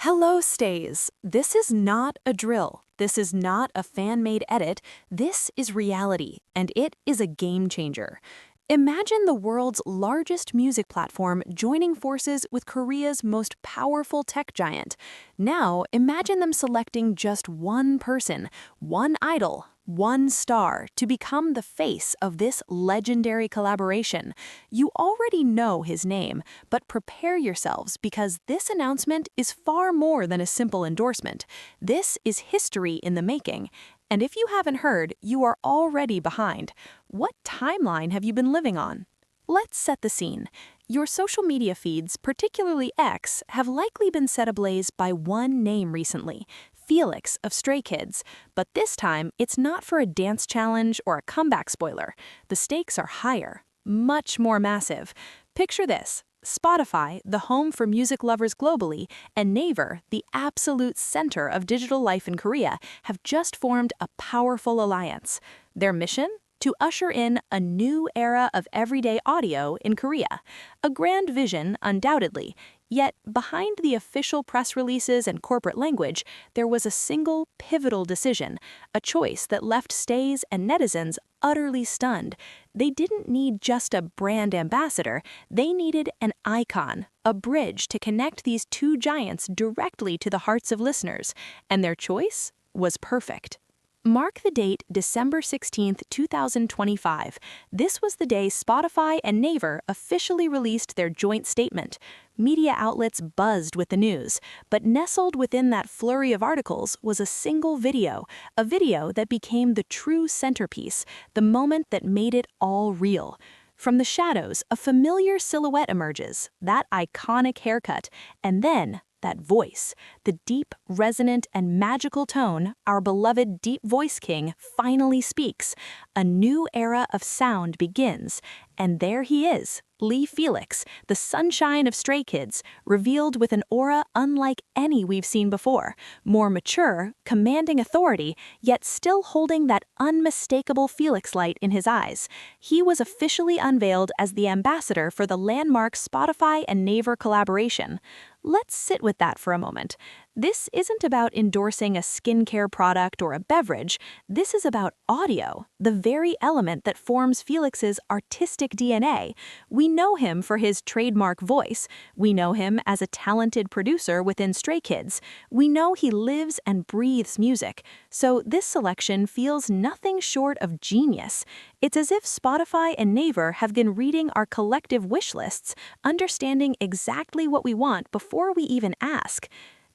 Hello, Stays. This is not a drill. This is not a fan-made edit. This is reality, and it is a game changer. Imagine the world's largest music platform joining forces with Korea's most powerful tech giant. Now, imagine them selecting just one person, one idol, one star to become the face of this legendary collaboration. You already know his name, but prepare yourselves because this announcement is far more than a simple endorsement. This is history in the making. And if you haven't heard, you are already behind. What timeline have you been living on? Let's set the scene. Your social media feeds, particularly X, have likely been set ablaze by one name recently, Felix of Stray Kids. But this time, it's not for a dance challenge or a comeback spoiler. The stakes are higher, much more massive. Picture this. Spotify, the home for music lovers globally, and Naver, the absolute center of digital life in Korea, have just formed a powerful alliance. Their mission? To usher in a new era of everyday audio in Korea. A grand vision, undoubtedly. Yet, behind the official press releases and corporate language, there was a single, pivotal decision, a choice that left Stays and netizens utterly stunned. They didn't need just a brand ambassador, they needed an icon, a bridge to connect these two giants directly to the hearts of listeners, and their choice was perfect. Mark the date December 16, 2025. This was the day Spotify and Naver officially released their joint statement. Media outlets buzzed with the news, but nestled within that flurry of articles was a single video, a video that became the true centerpiece, the moment that made it all real. From the shadows, a familiar silhouette emerges, that iconic haircut, and then that voice, the deep, resonant, and magical tone our beloved Deep Voice King finally speaks. A new era of sound begins, and there he is, Lee Felix, the sunshine of Stray Kids, revealed with an aura unlike any we've seen before, more mature, commanding authority, yet still holding that unmistakable Felix light in his eyes. He was officially unveiled as the ambassador for the landmark Spotify and Naver collaboration. Let's sit with that for a moment. This isn't about endorsing a skincare product or a beverage. This is about audio, the very element that forms Felix's artistic DNA. We know him for his trademark voice. We know him as a talented producer within Stray Kids. We know he lives and breathes music. So this selection feels nothing short of genius. It's as if Spotify and Naver have been reading our collective wish lists, understanding exactly what we want before we even ask.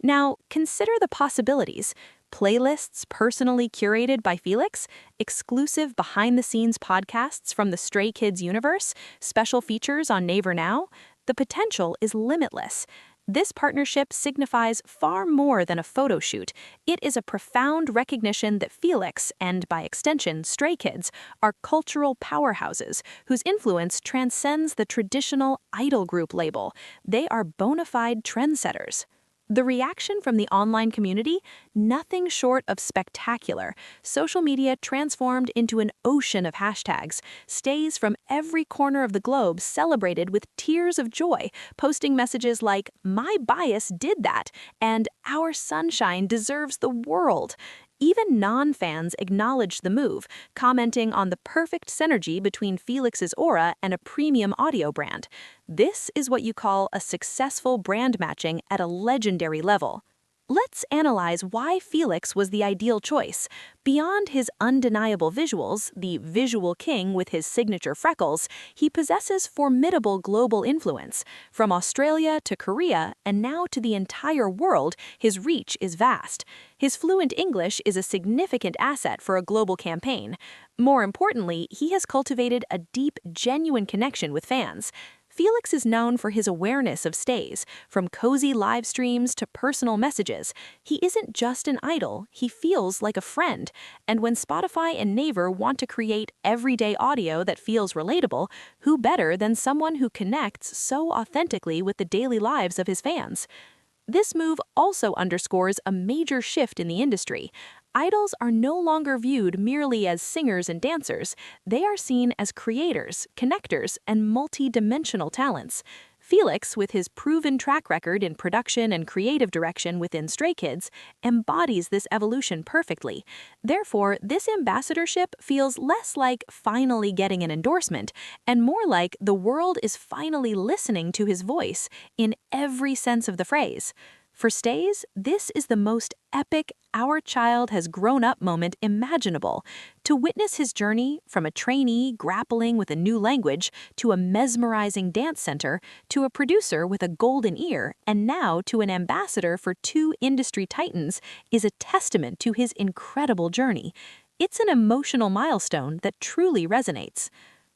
Now, consider the possibilities. Playlists personally curated by Felix, exclusive behind-the-scenes podcasts from the Stray Kids universe, special features on Naver Now. The potential is limitless. This partnership signifies far more than a photo shoot. It is a profound recognition that Felix, and by extension Stray Kids, are cultural powerhouses whose influence transcends the traditional idol group label. They are bona fide trendsetters. The reaction from the online community? Nothing short of spectacular. Social media transformed into an ocean of hashtags. Stays from every corner of the globe celebrated with tears of joy, posting messages like, "My bias did that," and "Our sunshine deserves the world." Even non-fans acknowledged the move, commenting on the perfect synergy between Felix's aura and a premium audio brand. This is what you call a successful brand matching at a legendary level. Let's analyze why Felix was the ideal choice. Beyond his undeniable visuals, the visual king with his signature freckles, he possesses formidable global influence. From Australia to Korea, and now to the entire world, his reach is vast. His fluent English is a significant asset for a global campaign. More importantly, he has cultivated a deep, genuine connection with fans. Felix is known for his awareness of Stays, from cozy live streams to personal messages. He isn't just an idol, he feels like a friend. And when Spotify and Naver want to create everyday audio that feels relatable, who better than someone who connects so authentically with the daily lives of his fans? This move also underscores a major shift in the industry. Idols are no longer viewed merely as singers and dancers. They are seen as creators, connectors, and multi-dimensional talents. Felix, with his proven track record in production and creative direction within Stray Kids, embodies this evolution perfectly. Therefore, this ambassadorship feels less like finally getting an endorsement and more like the world is finally listening to his voice in every sense of the phrase. For Stays, this is the most epic "our child has grown up" moment imaginable. To witness his journey from a trainee grappling with a new language to a mesmerizing dance center to a producer with a golden ear and now to an ambassador for two industry titans is a testament to his incredible journey. It's an emotional milestone that truly resonates.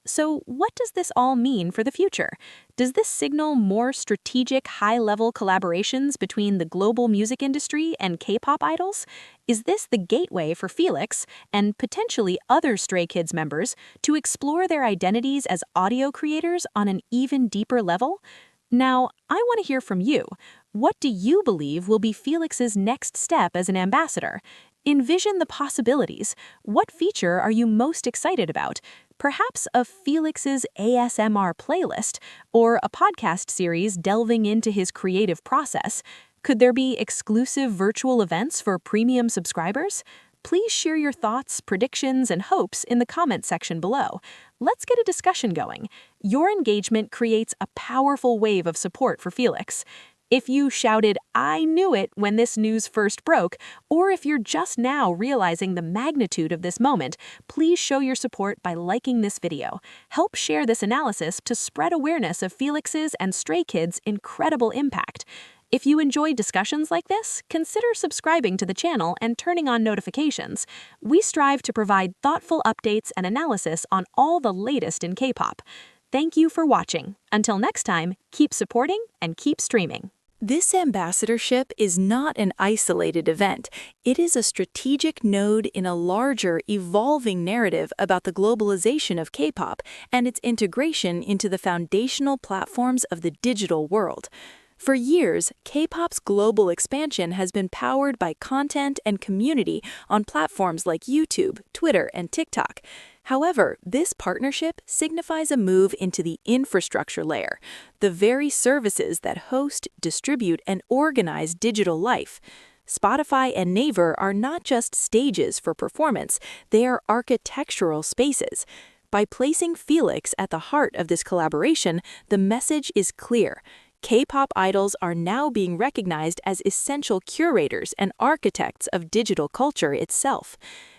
So, what does this all mean for the future? Does this signal more strategic, high-level collaborations between the global music industry and K-pop idols? Is this the gateway for Felix, and potentially other Stray Kids members, to explore their identities as audio creators on an even deeper level? Now, I want to hear from you. What do you believe will be Felix's next step as an ambassador? Envision the possibilities. What feature are you most excited about? Perhaps a Felix's ASMR playlist, or a podcast series delving into his creative process. Could there be exclusive virtual events for premium subscribers? Please share your thoughts, predictions, and hopes in the comment section below. Let's get a discussion going. Your engagement creates a powerful wave of support for Felix. If you shouted, "I knew it," when this news first broke, or if you're just now realizing the magnitude of this moment, please show your support by liking this video. Help share this analysis to spread awareness of Felix's and Stray Kids' incredible impact. If you enjoy discussions like this, consider subscribing to the channel and turning on notifications. We strive to provide thoughtful updates and analysis on all the latest in K-pop. Thank you for watching. Until next time, keep supporting and keep streaming. This ambassadorship is not an isolated event. It is a strategic node in a larger, evolving narrative about the globalization of K-pop and its integration into the foundational platforms of the digital world. For years, K-pop's global expansion has been powered by content and community on platforms like YouTube, Twitter, and TikTok. However, this partnership signifies a move into the infrastructure layer, the very services that host, distribute, and organize digital life. Spotify and Naver are not just stages for performance, they are architectural spaces. By placing Felix at the heart of this collaboration, the message is clear. K-pop idols are now being recognized as essential curators and architects of digital culture itself.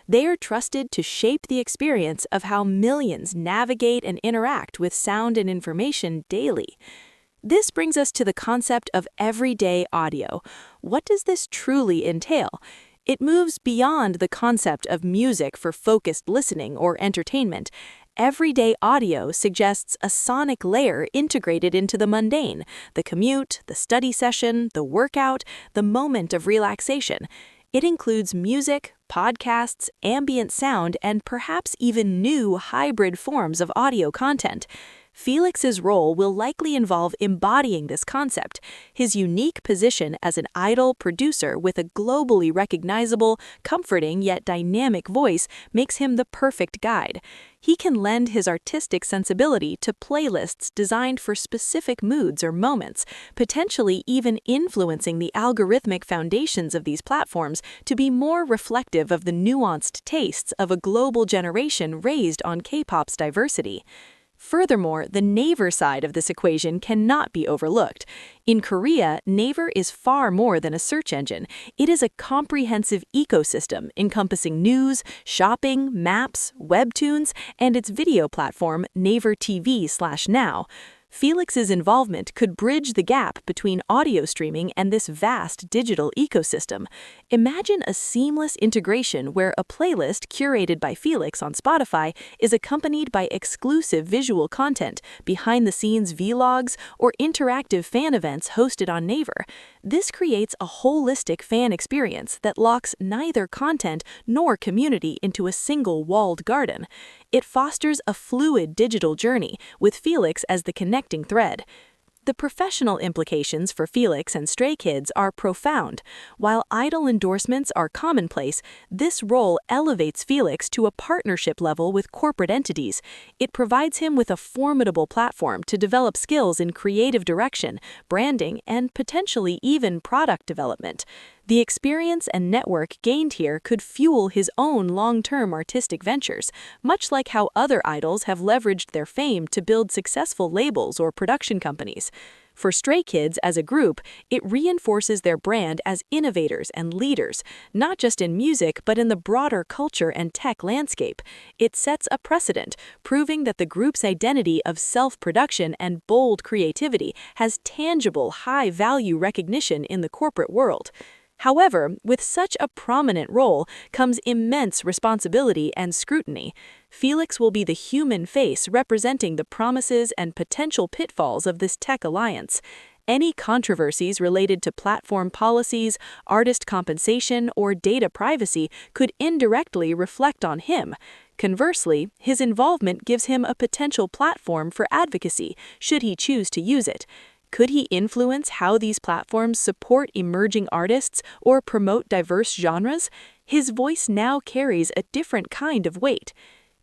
They are trusted to shape the experience of how millions navigate and interact with sound and information daily. This brings us to the concept of everyday audio. What does this truly entail? It moves beyond the concept of music for focused listening or entertainment. Everyday audio suggests a sonic layer integrated into the mundane, the commute, the study session, the workout, the moment of relaxation. It includes music, podcasts, ambient sound, and perhaps even new hybrid forms of audio content. Felix's role will likely involve embodying this concept. His unique position as an idol producer with a globally recognizable, comforting yet dynamic voice makes him the perfect guide. He can lend his artistic sensibility to playlists designed for specific moods or moments, potentially even influencing the algorithmic foundations of these platforms to be more reflective of the nuanced tastes of a global generation raised on K-pop's diversity. Furthermore, the Naver side of this equation cannot be overlooked. In Korea, Naver is far more than a search engine. It is a comprehensive ecosystem encompassing news, shopping, maps, webtoons, and its video platform, Naver TV/Now. Felix's involvement could bridge the gap between audio streaming and this vast digital ecosystem. Imagine a seamless integration where a playlist curated by Felix on Spotify is accompanied by exclusive visual content, behind-the-scenes vlogs, or interactive fan events hosted on Naver. This creates a holistic fan experience that locks neither content nor community into a single walled garden. It fosters a fluid digital journey, with Felix as the connecting thread. The professional implications for Felix and Stray Kids are profound. While idol endorsements are commonplace, this role elevates Felix to a partnership level with corporate entities. It provides him with a formidable platform to develop skills in creative direction, branding, and potentially even product development. The experience and network gained here could fuel his own long-term artistic ventures, much like how other idols have leveraged their fame to build successful labels or production companies. For Stray Kids as a group, it reinforces their brand as innovators and leaders, not just in music but in the broader culture and tech landscape. It sets a precedent, proving that the group's identity of self-production and bold creativity has tangible, high-value recognition in the corporate world. However, with such a prominent role comes immense responsibility and scrutiny. Felix will be the human face representing the promises and potential pitfalls of this tech alliance. Any controversies related to platform policies, artist compensation, or data privacy could indirectly reflect on him. Conversely, his involvement gives him a potential platform for advocacy, should he choose to use it. Could he influence how these platforms support emerging artists or promote diverse genres? His voice now carries a different kind of weight.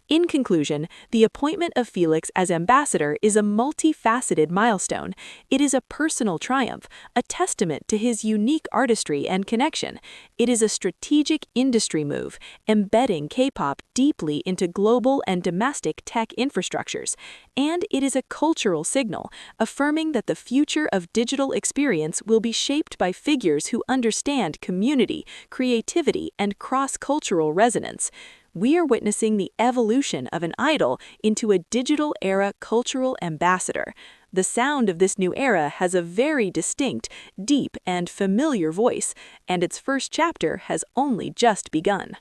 In conclusion, the appointment of Felix as ambassador is a multifaceted milestone. It is a personal triumph, a testament to his unique artistry and connection. It is a strategic industry move, embedding K-pop deeply into global and domestic tech infrastructures. And it is a cultural signal, affirming that the future of digital experience will be shaped by figures who understand community, creativity, and cross-cultural resonance. We are witnessing the evolution of an idol into a digital-era cultural ambassador. The sound of this new era has a very distinct, deep, and familiar voice, and its first chapter has only just begun.